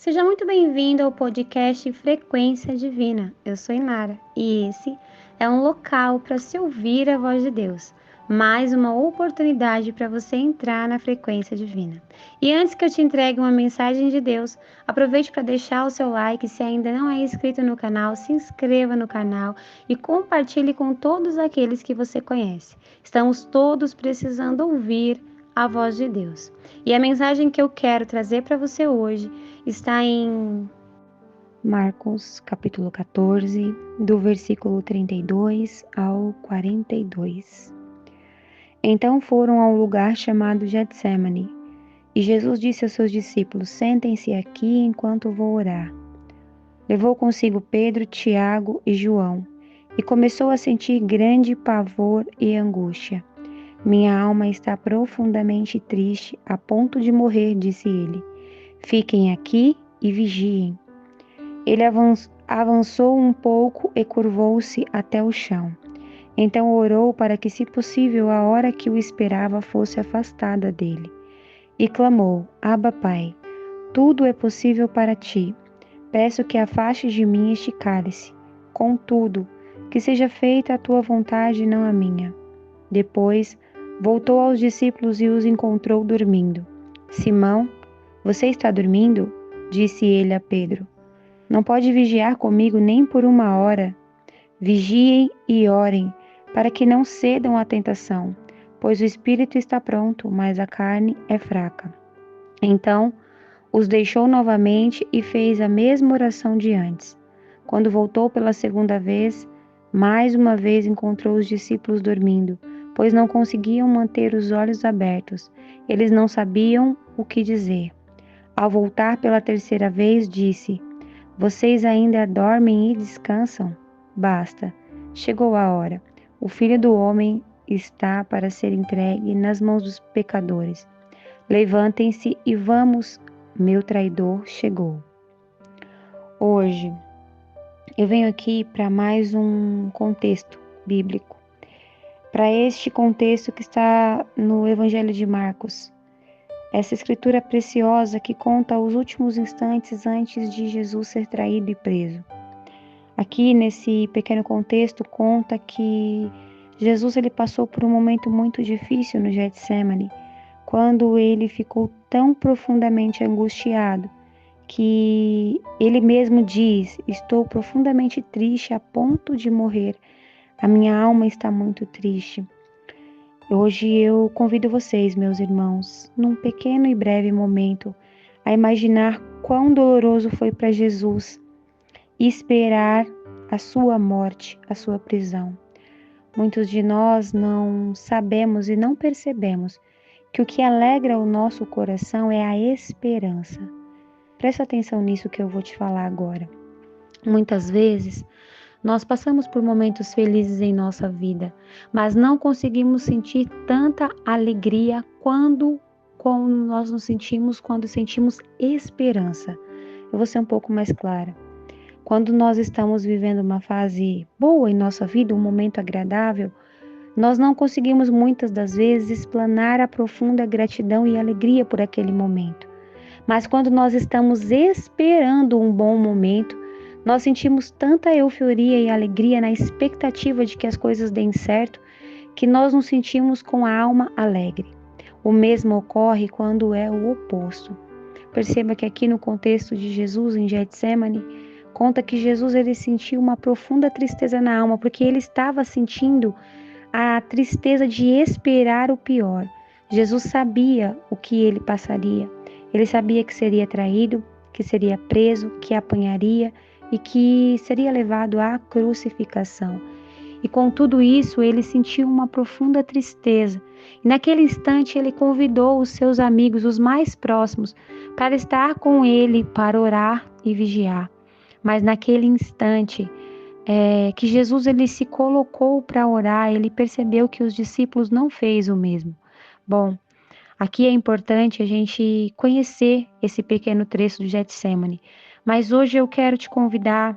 Seja muito bem-vindo ao podcast Frequência Divina. Eu sou Inara e esse é um local para se ouvir a voz de Deus. Mais uma oportunidade para você entrar na frequência divina. E antes que eu te entregue uma mensagem de Deus, aproveite para deixar o seu like. Se ainda não é inscrito no canal, se inscreva no canal e compartilhe com todos aqueles que você conhece. Estamos todos precisando ouvir a voz de Deus. E a mensagem que eu quero trazer para você hoje está em Marcos, capítulo 14, do versículo 32 ao 42. Então foram ao lugar chamado Getsêmani, e Jesus disse aos seus discípulos: Sentem-se aqui enquanto vou orar. Levou consigo Pedro, Tiago e João, e começou a sentir grande pavor e angústia. Minha alma está profundamente triste, a ponto de morrer, disse ele. Fiquem aqui e vigiem. Ele avançou um pouco e curvou-se até o chão. Então orou para que, se possível, a hora que o esperava fosse afastada dele. E clamou: Abba, Pai, tudo é possível para ti. Peço que afastes de mim este cálice. Contudo, que seja feita a tua vontade e não a minha. Depois, voltou aos discípulos e os encontrou dormindo. Simão, você está dormindo? Disse ele a Pedro. Não pode vigiar comigo nem por uma hora. Vigiem e orem, para que não cedam à tentação, pois o espírito está pronto, mas a carne é fraca. Então, os deixou novamente e fez a mesma oração de antes. Quando voltou pela segunda vez, mais uma vez encontrou os discípulos dormindo, pois não conseguiam manter os olhos abertos. Eles não sabiam o que dizer. Ao voltar pela terceira vez, disse: Vocês ainda dormem e descansam? Basta. Chegou a hora. O Filho do Homem está para ser entregue nas mãos dos pecadores. Levantem-se e vamos. Meu traidor chegou. Hoje, eu venho aqui para mais um contexto bíblico. Para este contexto que está no Evangelho de Marcos. Essa escritura preciosa que conta os últimos instantes antes de Jesus ser traído e preso. Aqui nesse pequeno contexto conta que Jesus ele passou por um momento muito difícil no Getsêmani, quando ele ficou tão profundamente angustiado que ele mesmo diz: Estou profundamente triste a ponto de morrer. A minha alma está muito triste. Hoje eu convido vocês, meus irmãos, num pequeno e breve momento, a imaginar quão doloroso foi para Jesus esperar a sua morte, a sua prisão. Muitos de nós não sabemos e não percebemos que o que alegra o nosso coração é a esperança. Presta atenção nisso que eu vou te falar agora. Muitas vezes, nós passamos por momentos felizes em nossa vida, mas não conseguimos sentir tanta alegria como nós nos sentimos quando sentimos esperança. Eu vou ser um pouco mais clara. Quando nós estamos vivendo uma fase boa em nossa vida, um momento agradável, nós não conseguimos muitas das vezes explanar a profunda gratidão e alegria por aquele momento. Mas quando nós estamos esperando um bom momento, nós sentimos tanta euforia e alegria na expectativa de que as coisas deem certo, que nós nos sentimos com a alma alegre. O mesmo ocorre quando é o oposto. Perceba que aqui no contexto de Jesus em Getsêmani, conta que Jesus ele sentiu uma profunda tristeza na alma, porque ele estava sentindo a tristeza de esperar o pior. Jesus sabia o que ele passaria. Ele sabia que seria traído, que seria preso, que apanharia e que seria levado à crucificação. E com tudo isso, ele sentiu uma profunda tristeza. E naquele instante, ele convidou os seus amigos, os mais próximos, para estar com ele, para orar e vigiar. Mas naquele instante que Jesus ele se colocou para orar, ele percebeu que os discípulos não fez o mesmo. Bom, aqui é importante a gente conhecer esse pequeno trecho do Getsêmani, mas hoje eu quero te convidar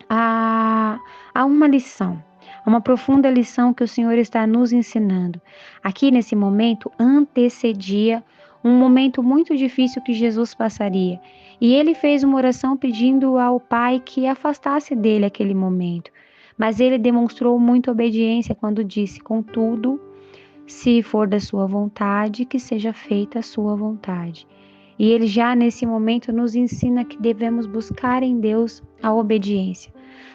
a uma lição, a uma profunda lição que o Senhor está nos ensinando. Aqui nesse momento antecedia um momento muito difícil que Jesus passaria. E ele fez uma oração pedindo ao Pai que afastasse dele aquele momento. Mas ele demonstrou muita obediência quando disse: contudo, se for da sua vontade, que seja feita a sua vontade. E ele já nesse momento nos ensina que devemos buscar em Deus a obediência.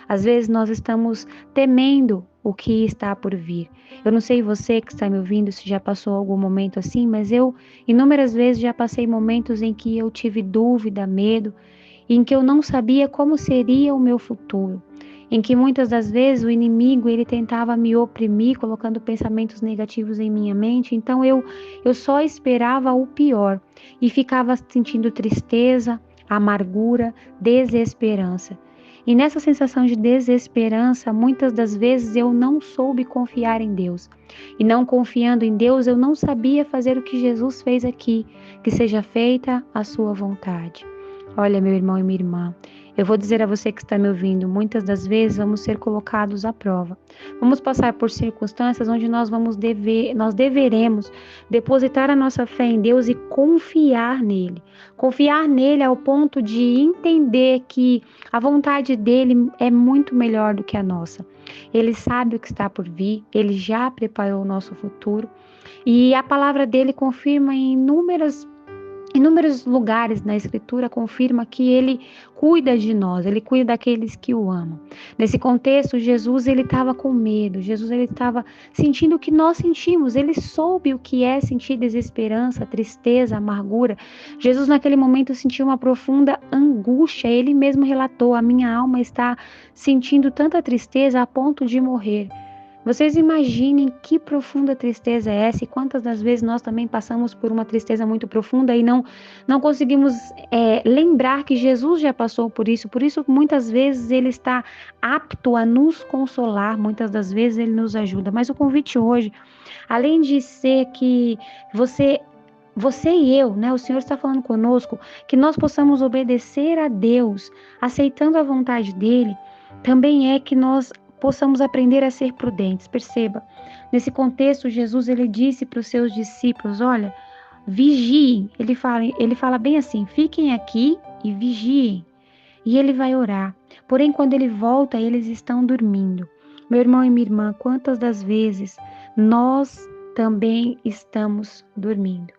Às vezes nós estamos temendo o que está por vir. Eu não sei você que está me ouvindo se já passou algum momento assim, mas eu inúmeras vezes já passei momentos em que eu tive dúvida, medo, em que eu não sabia como seria o meu futuro, em que muitas das vezes o inimigo ele tentava me oprimir, colocando pensamentos negativos em minha mente. Então eu só esperava o pior e ficava sentindo tristeza, amargura, desesperança. E nessa sensação de desesperança, muitas das vezes eu não soube confiar em Deus. E não confiando em Deus, eu não sabia fazer o que Jesus fez aqui, que seja feita a sua vontade. Olha, meu irmão e minha irmã, eu vou dizer a você que está me ouvindo, muitas das vezes vamos ser colocados à prova. Vamos passar por circunstâncias onde nós deveremos depositar a nossa fé em Deus e confiar nele. Confiar nele ao ponto de entender que a vontade dele é muito melhor do que a nossa. Ele sabe o que está por vir, ele já preparou o nosso futuro e a palavra dele confirma em inúmeros lugares na Escritura confirma que ele cuida de nós, ele cuida daqueles que o amam. Nesse contexto, Jesus ele estava com medo, Jesus ele estava sentindo o que nós sentimos, ele soube o que é sentir desesperança, tristeza, amargura. Jesus naquele momento sentiu uma profunda angústia, ele mesmo relatou: a minha alma está sentindo tanta tristeza a ponto de morrer. Vocês imaginem que profunda tristeza é essa e quantas das vezes nós também passamos por uma tristeza muito profunda e não conseguimos lembrar que Jesus já passou por isso muitas vezes ele está apto a nos consolar, muitas das vezes ele nos ajuda. Mas o convite hoje, além de ser que você e eu, né, o Senhor está falando conosco, que nós possamos obedecer a Deus, aceitando a vontade dele, também é que nós possamos aprender a ser prudentes. Perceba, nesse contexto, Jesus ele disse para os seus discípulos: olha, vigiem. Ele fala bem assim: fiquem aqui e vigiem. E ele vai orar. Porém, quando ele volta, eles estão dormindo. Meu irmão e minha irmã, quantas das vezes nós também estamos dormindo?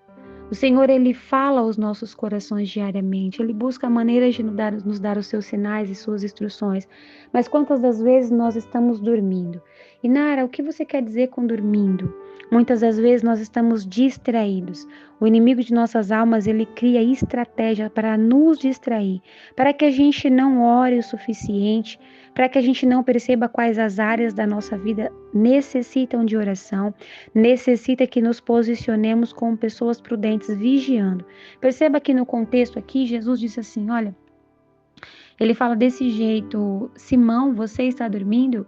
O Senhor, ele fala aos nossos corações diariamente, ele busca maneiras de nos dar os seus sinais e suas instruções, mas quantas das vezes nós estamos dormindo? E Nara, o que você quer dizer com dormindo? Muitas das vezes nós estamos distraídos. O inimigo de nossas almas, ele cria estratégia para nos distrair, para que a gente não ore o suficiente, para que a gente não perceba quais as áreas da nossa vida necessitam de oração, necessita que nos posicionemos como pessoas prudentes, vigiando. Perceba que no contexto aqui, Jesus disse assim, olha, ele fala desse jeito: Simão, você está dormindo?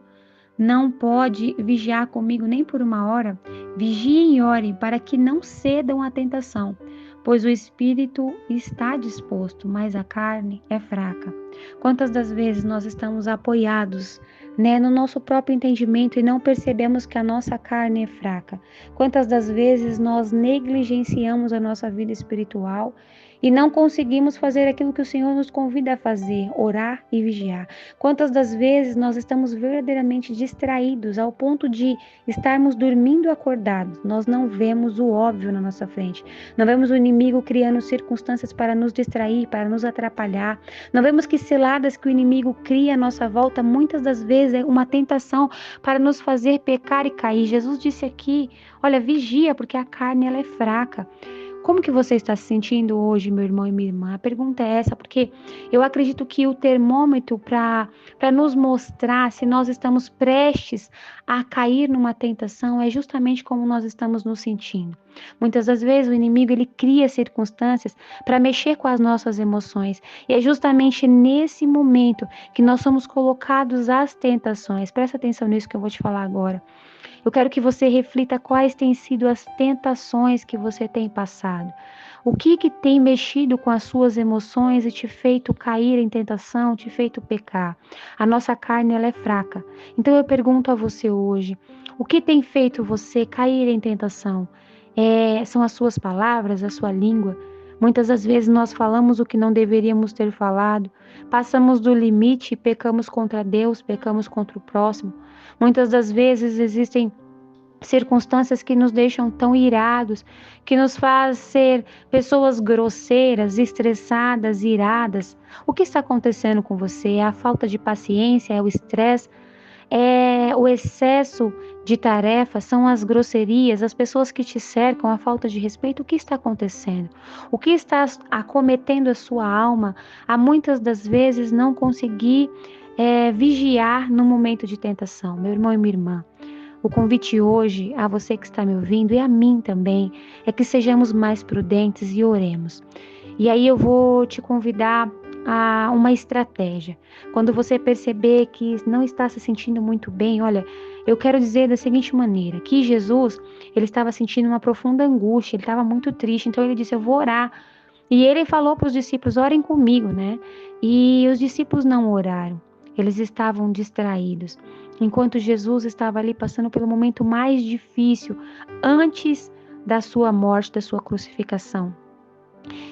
Não pode vigiar comigo nem por uma hora? Vigie e ore para que não cedam à tentação, pois o espírito está disposto, mas a carne é fraca. Quantas das vezes nós estamos apoiados, no nosso próprio entendimento e não percebemos que a nossa carne é fraca? Quantas das vezes nós negligenciamos a nossa vida espiritual e não conseguimos fazer aquilo que o Senhor nos convida a fazer, orar e vigiar? Quantas das vezes nós estamos verdadeiramente distraídos ao ponto de estarmos dormindo acordados? Nós não vemos o óbvio na nossa frente. Não vemos o inimigo criando circunstâncias para nos distrair, para nos atrapalhar. Não vemos que ciladas que o inimigo cria à nossa volta, muitas das vezes é uma tentação para nos fazer pecar e cair. Jesus disse aqui, olha, vigia, porque a carne ela é fraca. Como que você está se sentindo hoje, meu irmão e minha irmã? A pergunta é essa, porque eu acredito que o termômetro para nos mostrar se nós estamos prestes a cair numa tentação é justamente como nós estamos nos sentindo. Muitas das vezes o inimigo ele cria circunstâncias para mexer com as nossas emoções. E é justamente nesse momento que nós somos colocados às tentações. Presta atenção nisso que eu vou te falar agora. Eu quero que você reflita quais têm sido as tentações que você tem passado. O que tem mexido com as suas emoções e te feito cair em tentação, te feito pecar? A nossa carne ela é fraca. Então eu pergunto a você hoje, o que tem feito você cair em tentação? São as suas palavras, a sua língua. Muitas das vezes nós falamos o que não deveríamos ter falado, passamos do limite e pecamos contra Deus, pecamos contra o próximo. Muitas das vezes existem circunstâncias que nos deixam tão irados, que nos faz ser pessoas grosseiras, estressadas, iradas. O que está acontecendo com você? É a falta de paciência? É o estresse? É o excesso de tarefas? São as grosserias, as pessoas que te cercam, a falta de respeito? O que está acontecendo? O que está acometendo a sua alma a muitas das vezes não conseguir vigiar no momento de tentação? Meu irmão e minha irmã, o convite hoje a você que está me ouvindo e a mim também é que sejamos mais prudentes e oremos. E aí eu vou te convidar a uma estratégia. Quando você perceber que não está se sentindo muito bem, olha, eu quero dizer da seguinte maneira, que Jesus, ele estava sentindo uma profunda angústia, ele estava muito triste, então ele disse, eu vou orar. E ele falou para os discípulos, orem comigo, né? E os discípulos não oraram, eles estavam distraídos. Enquanto Jesus estava ali passando pelo momento mais difícil, antes da sua morte, da sua crucificação.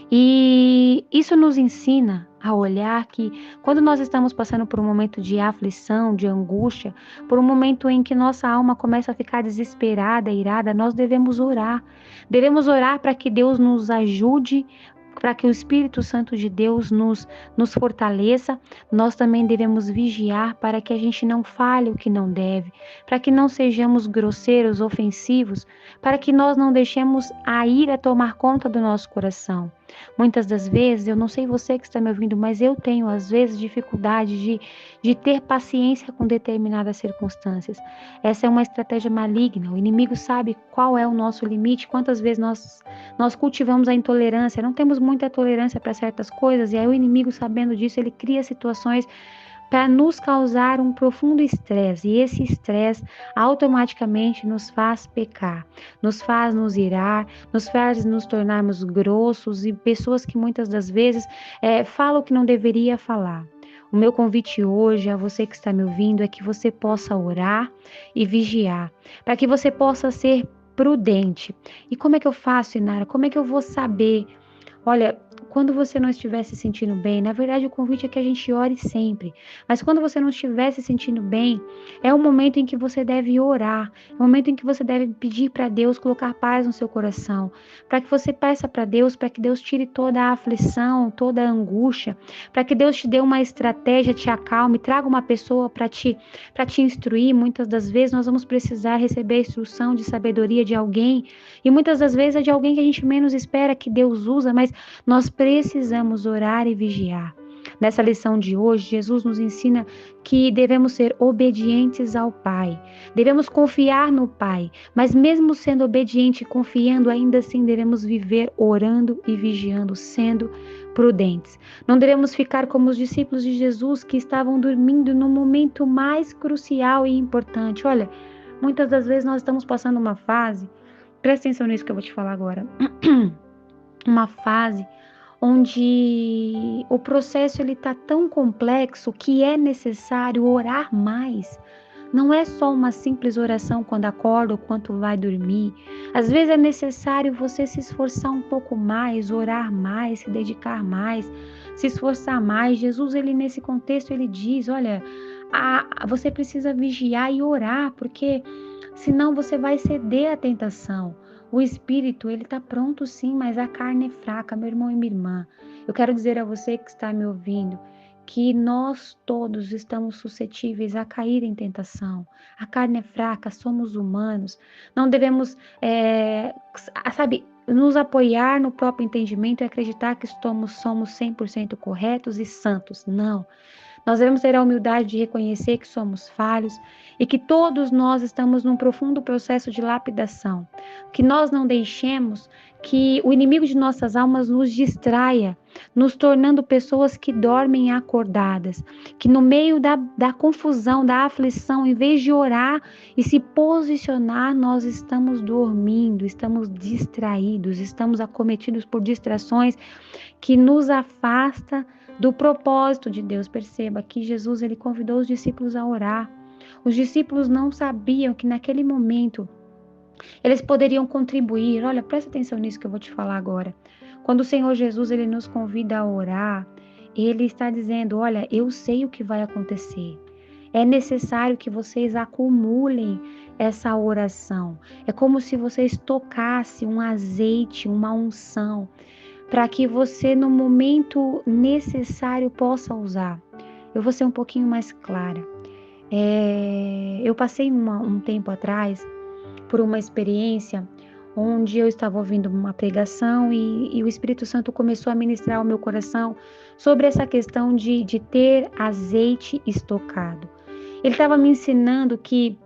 E isso nos ensina a olhar que quando nós estamos passando por um momento de aflição, de angústia, por um momento em que nossa alma começa a ficar desesperada, irada, nós devemos orar. Devemos orar para que Deus nos ajude, para que o Espírito Santo de Deus nos fortaleça. Nós também devemos vigiar para que a gente não fale o que não deve, para que não sejamos grosseiros, ofensivos, para que nós não deixemos a ira tomar conta do nosso coração. Muitas das vezes, eu não sei você que está me ouvindo, mas eu tenho às vezes dificuldade de ter paciência com determinadas circunstâncias. Essa é uma estratégia maligna. O inimigo sabe qual é o nosso limite, quantas vezes nós cultivamos a intolerância, não temos muita tolerância para certas coisas, e aí o inimigo, sabendo disso, ele cria situações para nos causar um profundo estresse, e esse estresse automaticamente nos faz pecar, nos faz nos irar, nos faz nos tornarmos grossos e pessoas que muitas das vezes falam o que não deveria falar. O meu convite hoje a você que está me ouvindo é que você possa orar e vigiar, para que você possa ser prudente. E como é que eu faço, Inara? Como é que eu vou saber? Olha, quando você não estiver se sentindo bem, na verdade o convite é que a gente ore sempre, mas quando você não estiver se sentindo bem, é o momento em que você deve orar, é o momento em que você deve pedir para Deus colocar paz no seu coração, para que você peça para Deus, para que Deus tire toda a aflição, toda a angústia, para que Deus te dê uma estratégia, te acalme, traga uma pessoa para te instruir. Muitas das vezes nós vamos precisar receber a instrução de sabedoria de alguém, e muitas das vezes é de alguém que a gente menos espera que Deus usa, mas nós precisamos orar e vigiar. Nessa lição de hoje, Jesus nos ensina que devemos ser obedientes ao Pai. Devemos confiar no Pai, mas mesmo sendo obediente e confiando, ainda assim devemos viver orando e vigiando, sendo prudentes. Não devemos ficar como os discípulos de Jesus que estavam dormindo no momento mais crucial e importante. Olha, muitas das vezes nós estamos passando uma fase, presta atenção nisso que eu vou te falar agora, uma fase onde o processo ele está tão complexo que é necessário orar mais. Não é só uma simples oração quando acorda ou quando vai dormir. Às vezes é necessário você se esforçar um pouco mais, orar mais, se dedicar mais, se esforçar mais. Jesus, ele nesse contexto, ele diz, olha, você precisa vigiar e orar, porque senão você vai ceder à tentação. O espírito, ele está pronto sim, mas a carne é fraca, meu irmão e minha irmã. Eu quero dizer a você que está me ouvindo, que nós todos estamos suscetíveis a cair em tentação. A carne é fraca, somos humanos. Não devemos, nos apoiar no próprio entendimento e acreditar que somos 100% corretos e santos. Não. Nós devemos ter a humildade de reconhecer que somos falhos e que todos nós estamos num profundo processo de lapidação. Que nós não deixemos que o inimigo de nossas almas nos distraia, nos tornando pessoas que dormem acordadas. Que no meio da confusão, da aflição, em vez de orar e se posicionar, nós estamos dormindo, estamos distraídos, estamos acometidos por distrações que nos afastam do propósito de Deus. Perceba que Jesus, ele convidou os discípulos a orar. Os discípulos não sabiam que naquele momento Eles poderiam contribuir. Olha, presta atenção nisso que eu vou te falar agora. Quando o Senhor Jesus ele nos convida a orar, ele está dizendo: olha, eu sei o que vai acontecer. É necessário que vocês acumulem essa oração. É como se vocês tocassem um azeite, uma unção, para que você, no momento necessário, possa usar. Eu vou ser um pouquinho mais clara. Eu passei um tempo atrás por uma experiência onde eu estava ouvindo uma pregação e o Espírito Santo começou a ministrar ao meu coração sobre essa questão de ter azeite estocado. Ele estava me ensinando que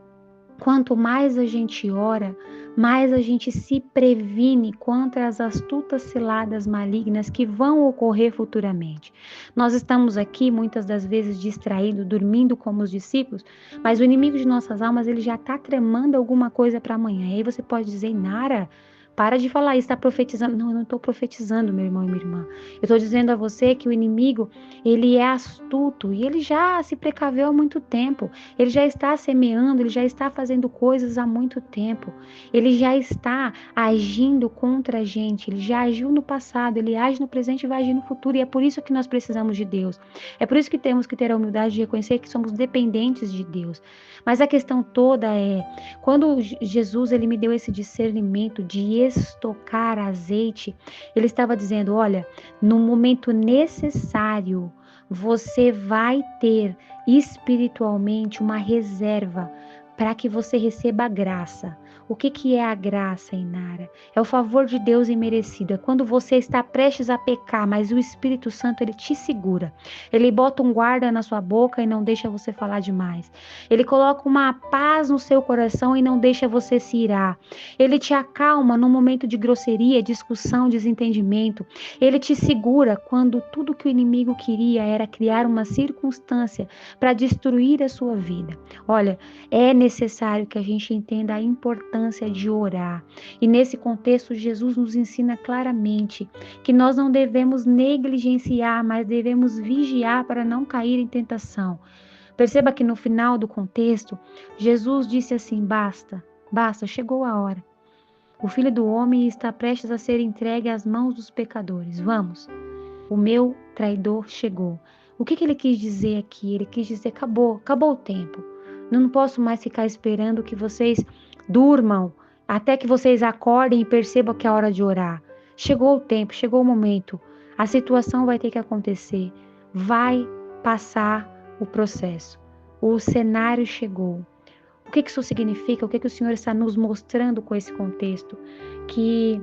quanto mais a gente ora, mais a gente se previne contra as astutas ciladas malignas que vão ocorrer futuramente. Nós estamos aqui muitas das vezes distraídos, dormindo como os discípulos, mas o inimigo de nossas almas ele já está tramando alguma coisa para amanhã. E aí você pode dizer: Nara, para de falar isso, está profetizando. Não, eu não estou profetizando, meu irmão e minha irmã. Eu estou dizendo a você que o inimigo, ele é astuto e ele já se precaveu há muito tempo. Ele já está semeando, ele já está fazendo coisas há muito tempo. Ele já está agindo contra a gente. Ele já agiu no passado, ele age no presente e vai agir no futuro. E é por isso que nós precisamos de Deus. É por isso que temos que ter a humildade de reconhecer que somos dependentes de Deus. Mas a questão toda é, quando Jesus ele me deu esse discernimento de estocar azeite, ele estava dizendo: olha, no momento necessário, você vai ter espiritualmente uma reserva para que você receba a graça. O que é a graça, Inara? É o favor de Deus imerecido. É quando você está prestes a pecar, mas o Espírito Santo ele te segura. Ele bota um guarda na sua boca e não deixa você falar demais. Ele coloca uma paz no seu coração e não deixa você se irar. Ele te acalma no momento de grosseria, discussão, desentendimento. Ele te segura quando tudo que o inimigo queria era criar uma circunstância para destruir a sua vida. Olha, é necessário que a gente entenda a importância de orar. E nesse contexto, Jesus nos ensina claramente que nós não devemos negligenciar, mas devemos vigiar para não cair em tentação. Perceba que no final do contexto, Jesus disse assim: basta, chegou a hora. O Filho do Homem está prestes a ser entregue às mãos dos pecadores. Vamos, o meu traidor chegou. O que ele quis dizer aqui? Ele quis dizer: acabou o tempo. Não posso mais ficar esperando que vocês durmam, até que vocês acordem e percebam que é hora de orar. Chegou o tempo, chegou o momento. A situação vai ter que acontecer. Vai passar o processo. O cenário chegou. O que isso significa? O que o Senhor está nos mostrando com esse contexto? Que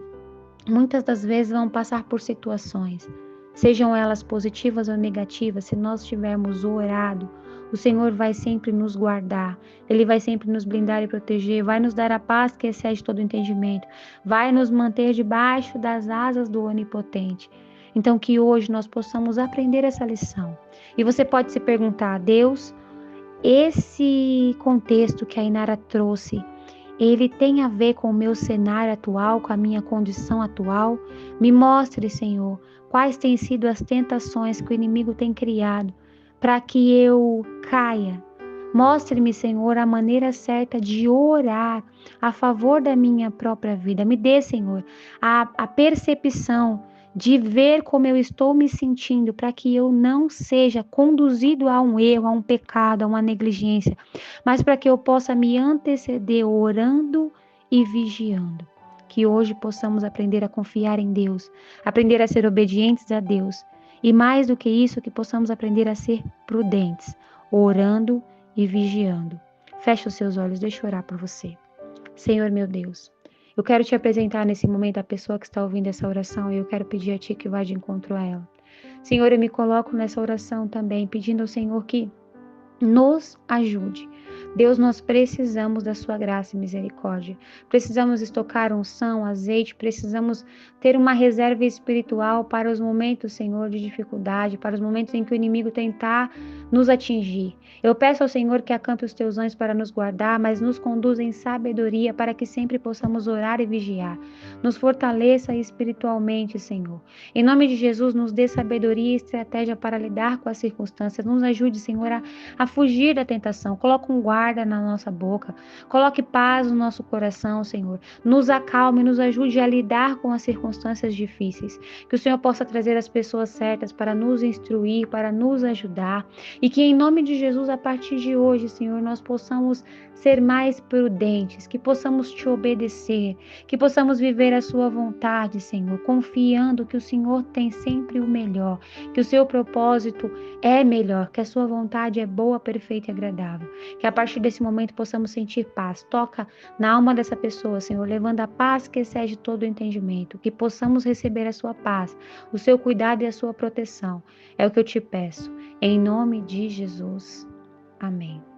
muitas das vezes vão passar por situações, sejam elas positivas ou negativas. Se nós tivermos orado, o Senhor vai sempre nos guardar, Ele vai sempre nos blindar e proteger, vai nos dar a paz que excede todo entendimento, vai nos manter debaixo das asas do Onipotente. Então que hoje nós possamos aprender essa lição. E você pode se perguntar: Deus, esse contexto que a Inara trouxe, ele tem a ver com o meu cenário atual, com a minha condição atual? Me mostre, Senhor, quais têm sido as tentações que o inimigo tem criado para que eu caia. Mostre-me, Senhor, a maneira certa de orar a favor da minha própria vida. Me dê, Senhor, a percepção de ver como eu estou me sentindo, para que eu não seja conduzido a um erro, a um pecado, a uma negligência, mas para que eu possa me anteceder orando e vigiando. Que hoje possamos aprender a confiar em Deus, aprender a ser obedientes a Deus, e mais do que isso, que possamos aprender a ser prudentes, orando e vigiando. Feche os seus olhos, deixa eu orar por você. Senhor meu Deus, eu quero te apresentar nesse momento a pessoa que está ouvindo essa oração e eu quero pedir a Ti que vá de encontro a ela. Senhor, eu me coloco nessa oração também, pedindo ao Senhor que nos ajude. Deus, nós precisamos da sua graça e misericórdia. Precisamos estocar unção, azeite, precisamos ter uma reserva espiritual para os momentos, Senhor, de dificuldade, para os momentos em que o inimigo tentar nos atingir. Eu peço ao Senhor que acampe os teus anjos para nos guardar, mas nos conduza em sabedoria para que sempre possamos orar e vigiar. Nos fortaleça espiritualmente, Senhor. Em nome de Jesus, nos dê sabedoria e estratégia para lidar com as circunstâncias. Nos ajude, Senhor, a fugir da tentação. Coloca um guarda guarda na nossa boca. Coloque paz no nosso coração, Senhor. Nos acalme, nos ajude a lidar com as circunstâncias difíceis. Que o Senhor possa trazer as pessoas certas para nos instruir, para nos ajudar. E que em nome de Jesus, a partir de hoje, Senhor, nós possamos ser mais prudentes, que possamos te obedecer, que possamos viver a sua vontade, Senhor, confiando que o Senhor tem sempre o melhor, que o seu propósito é melhor, que a sua vontade é boa, perfeita e agradável. Que a partir desse momento possamos sentir paz. Toca na alma dessa pessoa, Senhor, levando a paz que excede todo o entendimento, que possamos receber a sua paz, o seu cuidado e a sua proteção. É o que eu te peço. Em nome de Jesus. Amém.